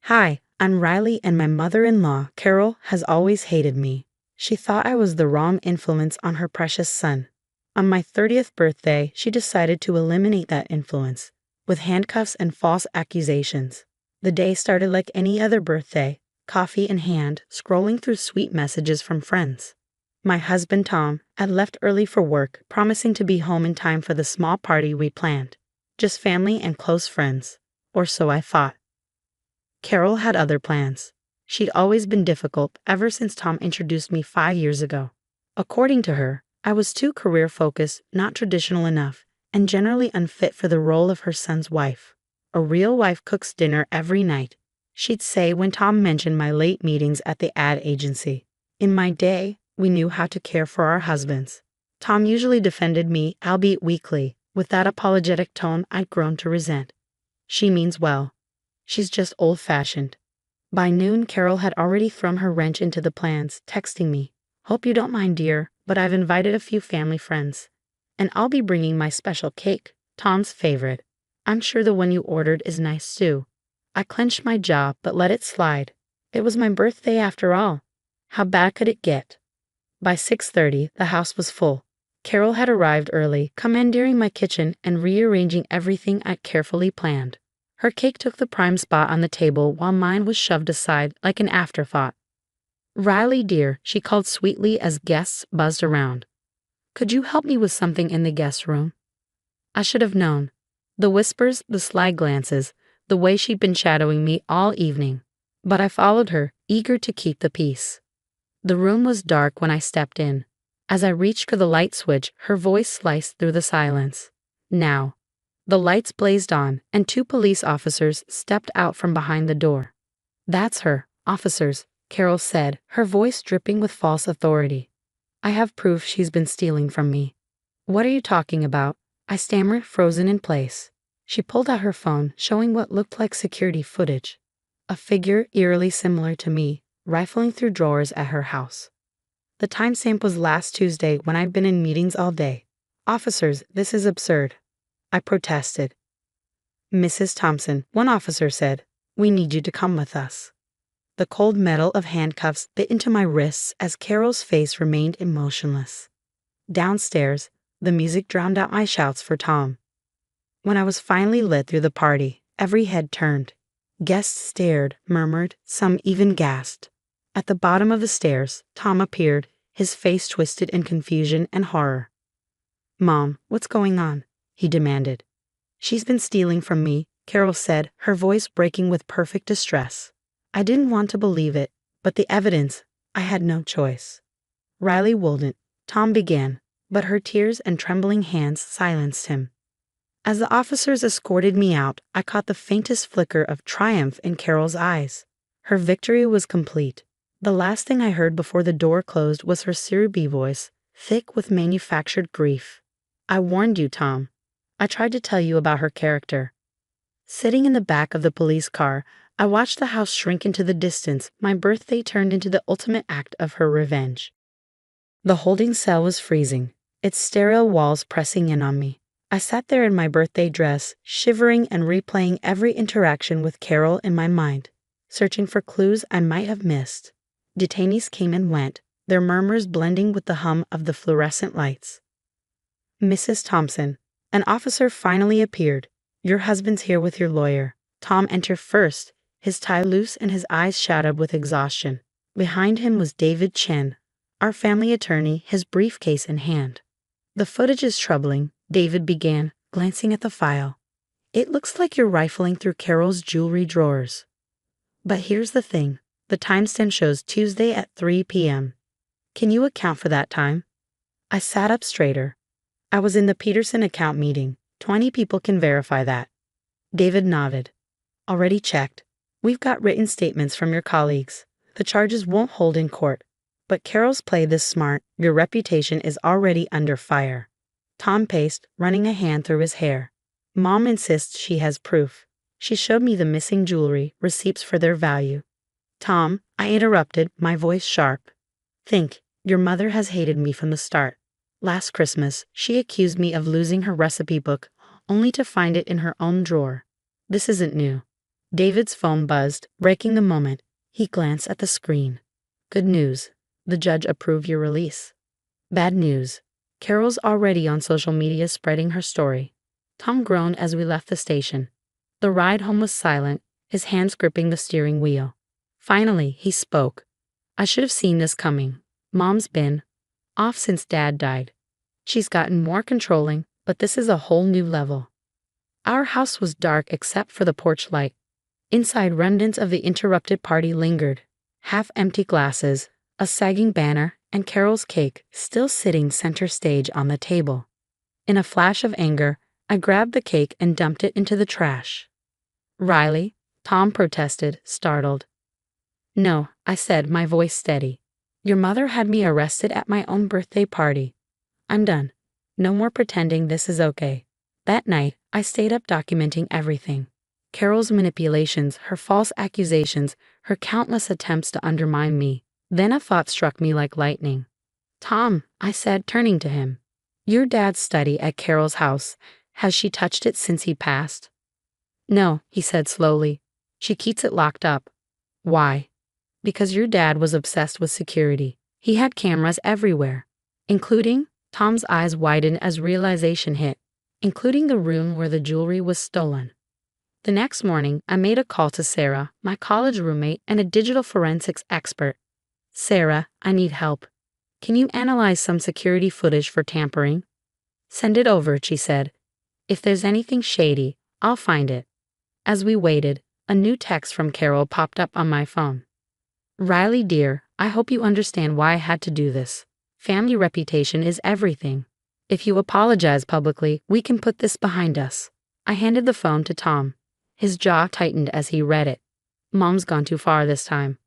Hi, I'm Riley, and my mother-in-law, Carol, has always hated me. She thought I was the wrong influence on her precious son. On my 30th birthday, she decided to eliminate that influence, with handcuffs and false accusations. The day started like any other birthday, coffee in hand, scrolling through sweet messages from friends. My husband, Tom, had left early for work, promising to be home in time for the small party we planned. Just family and close friends. Or so I thought. Carol had other plans. She'd always been difficult ever since Tom introduced me 5 years ago. According to her, I was too career-focused, not traditional enough, and generally unfit for the role of her son's wife. A real wife cooks dinner every night, she'd say when Tom mentioned my late meetings at the ad agency. In my day, we knew how to care for our husbands. Tom usually defended me, albeit weakly, with that apologetic tone I'd grown to resent. She means well. She's just old-fashioned. By noon, Carol had already thrown her wrench into the plans, texting me, "Hope you don't mind, dear, but I've invited a few family friends. And I'll be bringing my special cake, Tom's favorite. I'm sure the one you ordered is nice too." I clenched my jaw, but let it slide. It was my birthday after all. How bad could it get? By 6:30, the house was full. Carol had arrived early, commandeering my kitchen and rearranging everything I'd carefully planned. Her cake took the prime spot on the table while mine was shoved aside like an afterthought. "Riley, dear," she called sweetly as guests buzzed around. "Could you help me with something in the guest room?" I should have known. The whispers, the sly glances, the way she'd been shadowing me all evening. But I followed her, eager to keep the peace. The room was dark when I stepped in. As I reached for the light switch, her voice sliced through the silence. "Now." The lights blazed on, and 2 police officers stepped out from behind the door. "That's her, officers," Carol said, her voice dripping with false authority. "I have proof she's been stealing from me." "What are you talking about?" I stammered, frozen in place. She pulled out her phone, showing what looked like security footage. A figure eerily similar to me, rifling through drawers at her house. The timestamp was last Tuesday when I'd been in meetings all day. "Officers, this is absurd." I protested. "Mrs. Thompson," one officer said, "we need you to come with us." The cold metal of handcuffs bit into my wrists as Carol's face remained emotionless. Downstairs, the music drowned out my shouts for Tom. When I was finally led through the party, every head turned. Guests stared, murmured, some even gasped. At the bottom of the stairs, Tom appeared, his face twisted in confusion and horror. "Mom, what's going on?" he demanded. "She's been stealing from me," Carol said, her voice breaking with perfect distress. I didn't want to believe it, but the evidence, I had no choice. "Riley wouldn't," Tom began, but her tears and trembling hands silenced him. As the officers escorted me out, I caught the faintest flicker of triumph in Carol's eyes. Her victory was complete. The last thing I heard before the door closed was her syrupy voice, thick with manufactured grief. "I warned you, Tom. I tried to tell you about her character." Sitting in the back of the police car, I watched the house shrink into the distance. My birthday turned into the ultimate act of her revenge. The holding cell was freezing, its sterile walls pressing in on me. I sat there in my birthday dress, shivering and replaying every interaction with Carol in my mind, searching for clues I might have missed. Detainees came and went, their murmurs blending with the hum of the fluorescent lights. "Mrs. Thompson." An officer finally appeared. "Your husband's here with your lawyer." Tom entered first, his tie loose and his eyes shadowed with exhaustion. Behind him was David Chen, our family attorney, his briefcase in hand. "The footage is troubling," David began, glancing at the file. "It looks like you're rifling through Carol's jewelry drawers. But here's the thing. The timestamp shows Tuesday at 3 p.m. Can you account for that time?" I sat up straighter. "I was in the Peterson account meeting. 20 people can verify that." David nodded. "Already checked. We've got written statements from your colleagues. The charges won't hold in court. But Carol's played this smart. Your reputation is already under fire." Tom paced, running a hand through his hair. "Mom insists she has proof. She showed me the missing jewelry, receipts for their value." "Tom," I interrupted, my voice sharp. "Think, your mother has hated me from the start. Last Christmas, she accused me of losing her recipe book, only to find it in her own drawer. This isn't new. David's phone buzzed, breaking the moment. He glanced at the screen. Good news. The judge approved your release. Bad news. Carol's already on social media spreading her story. Tom groaned as we left the station. The ride home was silent, his hands gripping the steering wheel. Finally, he spoke. I should have seen this coming. Mom's been off since Dad died. She's gotten more controlling, but this is a whole new level. Our house was dark except for the porch light. Inside, remnants of the interrupted party lingered. Half-empty glasses, a sagging banner, and Carol's cake still sitting center stage on the table. In a flash of anger, I grabbed the cake and dumped it into the trash. Riley, Tom protested, startled. No, I said, my voice steady. Your mother had me arrested at my own birthday party. I'm done. No more pretending this is okay. That night, I stayed up documenting everything. Carol's manipulations, her false accusations, her countless attempts to undermine me. Then a thought struck me like lightning. Tom, I said, turning to him. Your dad's study at Carol's house. Has she touched it since he passed? No, he said slowly. She keeps it locked up. Why? Because your dad was obsessed with security. He had cameras everywhere, including, Tom's eyes widened as realization hit, including the room where the jewelry was stolen. The next morning, I made a call to Sarah, my college roommate and a digital forensics expert. Sarah, I need help. Can you analyze some security footage for tampering? Send it over, she said. If there's anything shady, I'll find it. As we waited, a new text from Carol popped up on my phone. Riley dear, I hope you understand why I had to do this. Family reputation is everything. If you apologize publicly, we can put this behind us. I handed the phone to Tom. His jaw tightened as he read it. Mom's gone too far this time.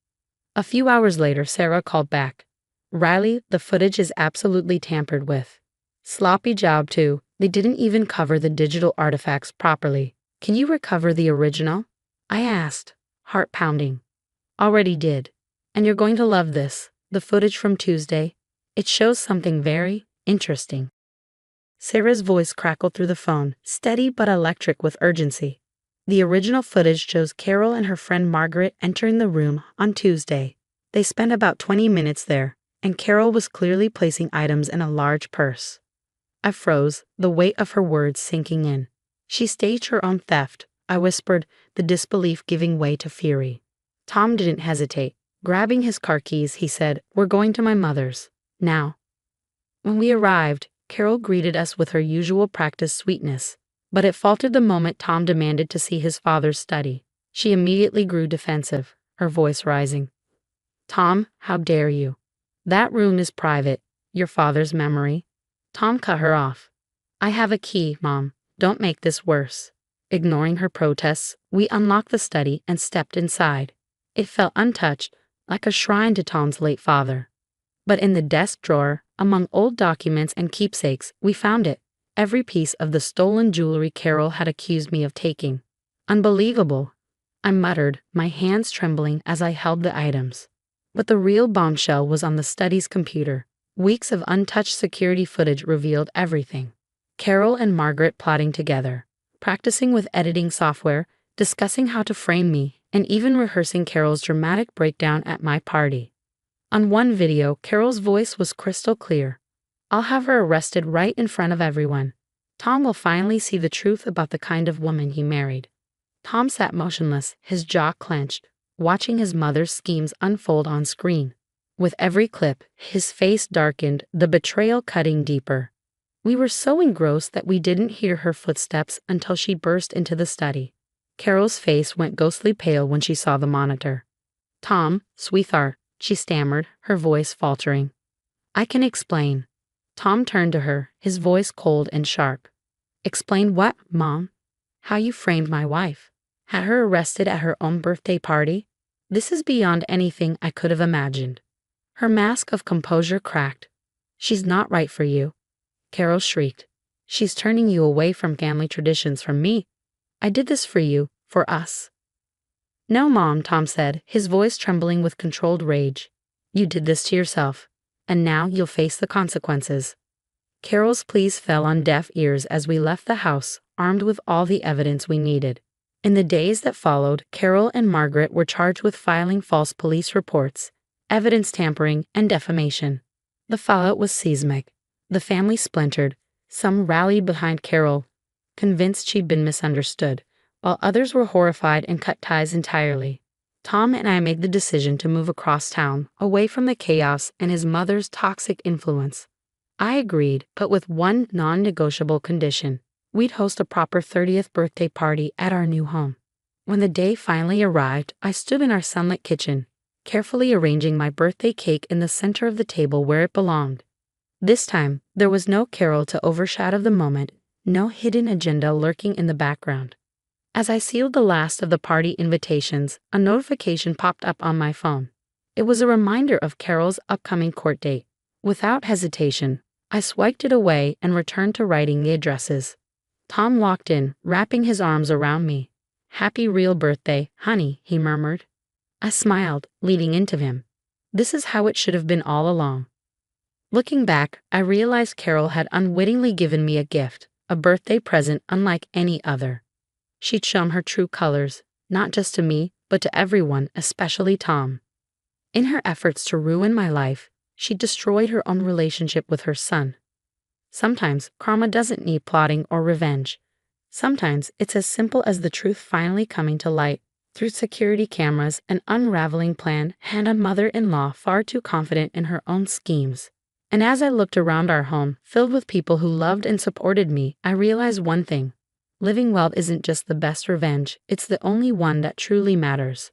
A few hours later, Sarah called back. Riley, the footage is absolutely tampered with. Sloppy job too. They didn't even cover the digital artifacts properly. Can you recover the original? I asked, heart pounding. Already did. And you're going to love this. The footage from Tuesday. It shows something very interesting. Sarah's voice crackled through the phone, steady but electric with urgency. The original footage shows Carol and her friend Margaret entering the room on Tuesday. They spent about 20 minutes there, and Carol was clearly placing items in a large purse. I froze, the weight of her words sinking in. She staged her own theft, I whispered, the disbelief giving way to fury. Tom didn't hesitate. Grabbing his car keys, he said, We're going to my mother's. Now. When we arrived, Carol greeted us with her usual practice sweetness. But it faltered the moment Tom demanded to see his father's study. She immediately grew defensive, her voice rising. Tom, how dare you? That room is private, your father's memory. Tom cut her off. I have a key, Mom. Don't make this worse. Ignoring her protests, we unlocked the study and stepped inside. It felt untouched, like a shrine to Tom's late father. But in the desk drawer, among old documents and keepsakes, we found it. Every piece of the stolen jewelry Carol had accused me of taking. Unbelievable, I muttered, my hands trembling as I held the items. But the real bombshell was on the study's computer. Weeks of untouched security footage revealed everything. Carol and Margaret plotting together, practicing with editing software, discussing how to frame me, and even rehearsing Carol's dramatic breakdown at my party. On one video, Carol's voice was crystal clear. I'll have her arrested right in front of everyone. Tom will finally see the truth about the kind of woman he married. Tom sat motionless, his jaw clenched, watching his mother's schemes unfold on screen. With every clip, his face darkened, the betrayal cutting deeper. We were so engrossed that we didn't hear her footsteps until she burst into the study. Carol's face went ghostly pale when she saw the monitor. Tom, sweetheart, she stammered, her voice faltering. I can explain. Tom turned to her, his voice cold and sharp. Explain what, Mom? How you framed my wife. Had her arrested at her own birthday party? This is beyond anything I could have imagined. Her mask of composure cracked. She's not right for you. Carol shrieked. She's turning you away from family traditions from me. I did this for you, for us. No, Mom, Tom said, his voice trembling with controlled rage. You did this to yourself, and now you'll face the consequences. Carol's pleas fell on deaf ears as we left the house, armed with all the evidence we needed. In the days that followed, Carol and Margaret were charged with filing false police reports, evidence tampering, and defamation. The fallout was seismic. The family splintered. Some rallied behind Carol, convinced she'd been misunderstood, while others were horrified and cut ties entirely. Tom and I made the decision to move across town, away from the chaos and his mother's toxic influence. I agreed, but with one non-negotiable condition. We'd host a proper 30th birthday party at our new home. When the day finally arrived, I stood in our sunlit kitchen, carefully arranging my birthday cake in the center of the table where it belonged. This time, there was no Carol to overshadow the moment, no hidden agenda lurking in the background. As I sealed the last of the party invitations, a notification popped up on my phone. It was a reminder of Carol's upcoming court date. Without hesitation, I swiped it away and returned to writing the addresses. Tom walked in, wrapping his arms around me. "Happy real birthday, honey," he murmured. I smiled, leaning into him. This is how it should have been all along. Looking back, I realized Carol had unwittingly given me a gift, a birthday present unlike any other. She'd shown her true colors, not just to me, but to everyone, especially Tom. In her efforts to ruin my life, she destroyed her own relationship with her son. Sometimes karma doesn't need plotting or revenge. Sometimes it's as simple as the truth finally coming to light through security cameras, an unraveling plan, and a mother-in-law far too confident in her own schemes. And as I looked around our home, filled with people who loved and supported me, I realized one thing. Living well isn't just the best revenge, it's the only one that truly matters.